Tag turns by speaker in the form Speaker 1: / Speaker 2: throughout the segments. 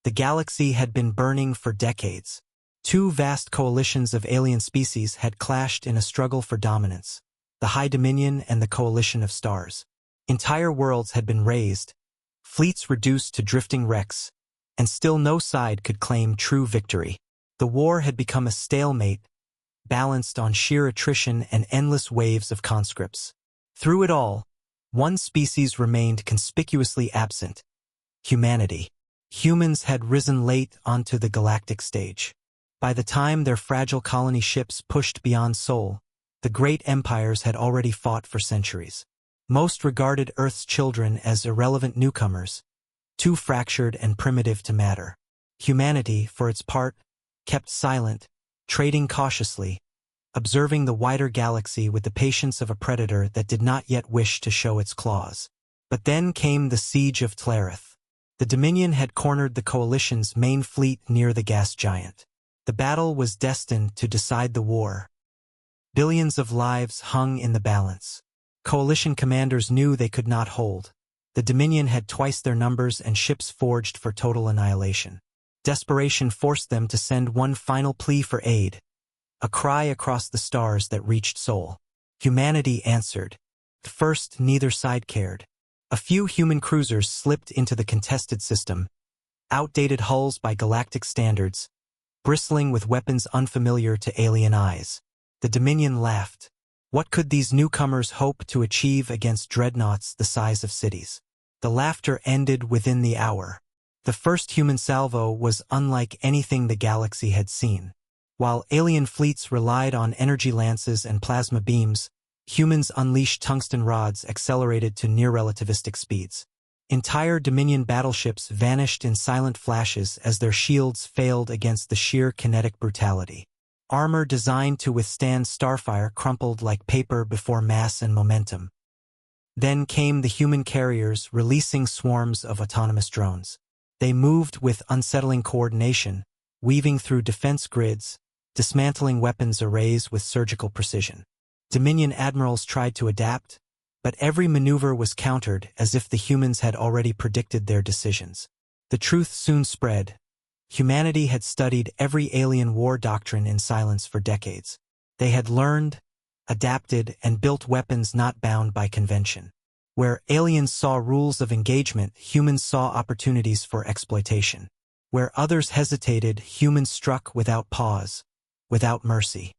Speaker 1: The galaxy had been burning for decades. Two vast coalitions of alien species had clashed in a struggle for dominance, the High Dominion and the Coalition of Stars. Entire worlds had been razed, fleets reduced to drifting wrecks, and still no side could claim true victory. The war had become a stalemate, balanced on sheer attrition and endless waves of conscripts. Through it all, one species remained conspicuously absent: humanity. Humans had risen late onto the galactic stage. By the time their fragile colony ships pushed beyond Sol, the great empires had already fought for centuries. Most regarded Earth's children as irrelevant newcomers, too fractured and primitive to matter. Humanity, for its part, kept silent, trading cautiously, observing the wider galaxy with the patience of a predator that did not yet wish to show its claws. But then came the siege of Tlareth. The Dominion had cornered the Coalition's main fleet near the gas giant. The battle was destined to decide the war. Billions of lives hung in the balance. Coalition commanders knew they could not hold. The Dominion had twice their numbers and ships forged for total annihilation. Desperation forced them to send one final plea for aid, a cry across the stars that reached Sol. Humanity answered. At first, neither side cared. A few human cruisers slipped into the contested system, outdated hulls by galactic standards, bristling with weapons unfamiliar to alien eyes. The Dominion laughed. What could these newcomers hope to achieve against dreadnoughts the size of cities? The laughter ended within the hour. The first human salvo was unlike anything the galaxy had seen. While alien fleets relied on energy lances and plasma beams, humans unleashed tungsten rods accelerated to near-relativistic speeds. Entire Dominion battleships vanished in silent flashes as their shields failed against the sheer kinetic brutality. Armor designed to withstand starfire crumpled like paper before mass and momentum. Then came the human carriers, releasing swarms of autonomous drones. They moved with unsettling coordination, weaving through defense grids, dismantling weapons arrays with surgical precision. Dominion admirals tried to adapt, but every maneuver was countered as if the humans had already predicted their decisions. The truth soon spread. Humanity had studied every alien war doctrine in silence for decades. They had learned, adapted, and built weapons not bound by convention. Where aliens saw rules of engagement, humans saw opportunities for exploitation. Where others hesitated, humans struck without pause, without mercy.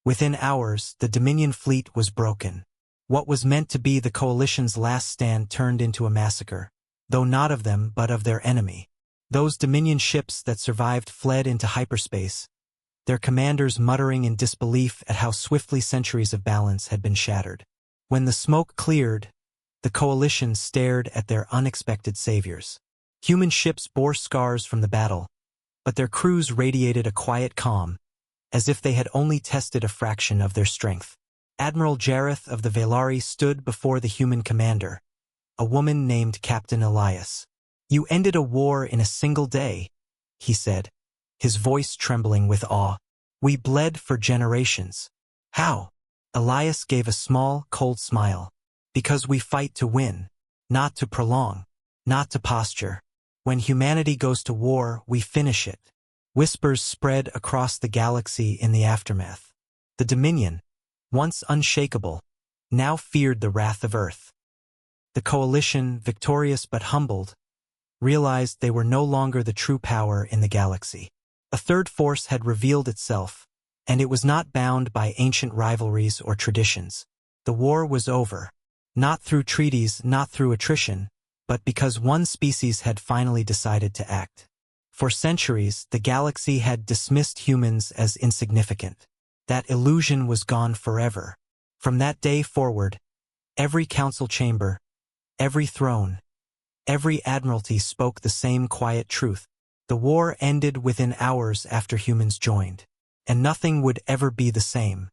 Speaker 1: Within hours, the Dominion fleet was broken. What was meant to be the Coalition's last stand turned into a massacre, though not of them but of their enemy. Those Dominion ships that survived fled into hyperspace, their commanders muttering in disbelief at how swiftly centuries of balance had been shattered. When the smoke cleared, the Coalition stared at their unexpected saviors. Human ships bore scars from the battle, but their crews radiated a quiet calm, as if they had only tested a fraction of their strength. Admiral Jareth of the Velari stood before the human commander, a woman named Captain Elias. "You ended a war in a single day," he said, his voice trembling with awe. "We bled for generations." "How?" Elias gave a small, cold smile. "Because we fight to win, not to prolong, not to posture. When humanity goes to war, we finish it." Whispers spread across the galaxy in the aftermath. The Dominion, once unshakable, now feared the wrath of Earth. The Coalition, victorious but humbled, realized they were no longer the true power in the galaxy. A third force had revealed itself, and it was not bound by ancient rivalries or traditions. The war was over, not through treaties, not through attrition, but because one species had finally decided to act. For centuries, the galaxy had dismissed humans as insignificant. That illusion was gone forever. From that day forward, every council chamber, every throne, every admiralty spoke the same quiet truth. The war ended within hours after humans joined, and nothing would ever be the same.